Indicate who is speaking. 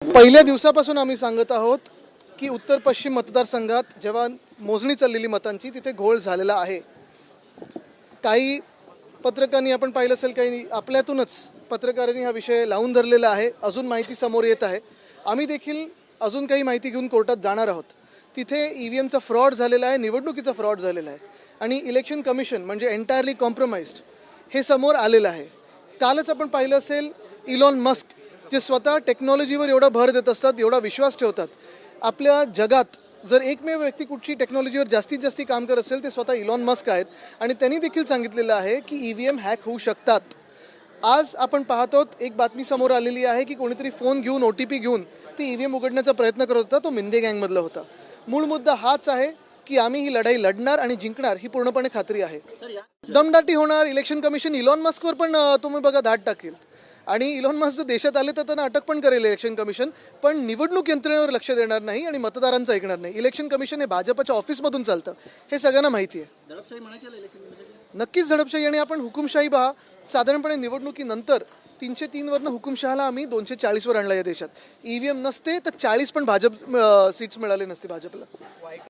Speaker 1: पहिल्या दिवसापासून आम्ही सांगत आहोत की उत्तर पश्चिम मतदारसंघात जेव्हा मोजणी चाललेली मतांची तिथे घोळ झालेला आहे। काही पत्रकारांनी आपण पाहिलं असेल, काही आपल्यातूनच पत्रकारांनी हा विषय लावून धरलेला आहे। अजून माहिती समोर येत आहे। आम्ही देखील अजून काही माहिती घेऊन कोर्टात जाणार आहोत। तिथे ईव्हीएमचा फ्रॉड झालेला आहे, निवडणुकीचा फ्रॉड झालेला आहे आणि इलेक्शन कमिशन म्हणजे एंटायरली कॉम्प्रोमाइज्ड हे समोर आलेलं आहे। कालच आपण पाहिलं असेल, इलॉन मस्क जे स्वतः टेक्नॉलॉजीवर एवढा भर देत असतात, एवढा विश्वास ठेवतात, आपल्या जगात जर एकमेव व्यक्ती कुठची टेक्नॉलॉजीवर जास्तीत जास्त काम करत असेल ते स्वतः इलॉन मस्क आहेत आणि त्यांनी देखील सांगितलेलं आहे की ईव्हीएम हॅक होऊ शकतात। आज आपण पाहतो एक बातमी समोर आलेली आहे की कोणीतरी फोन घेऊन ओटीपी घेऊन ती ईव्हीएम उघडण्याचा प्रयत्न करत होता, तो मिंदे गँगमधला होता। मूळ मुद्दा हाच आहे की आम्ही ही लढाई लढणार आणि जिंकणार ही पूर्णपणे खात्री आहे। दमदाटी होणार, इलेक्शन कमिशन इलॉन मस्कवर पण तुम्ही बघा धाड टाकेल आणि इलॉन मस्क जर देशात आले तर त्यांना अटक पण करेल इलेक्शन कमिशन, पण निवडणूक यंत्रणेवर लक्ष देणार नाही आणि मतदारांचं ऐकणार नाही। इलेक्शन कमिशन हे भाजपच्या ऑफिसमधून चालतं, हे सगळ्यांना माहिती आहे। नक्कीच झडपशाही आणि आपण हुकुमशाही पहा, साधारणपणे निवडणुकीनंतर 303 वरनं हुकुमशहाला आम्ही 240 वर आणला या देशात। ईव्हीएम नसते तर 40 पण भाजप सीट्स मिळाले नसते भाजपला।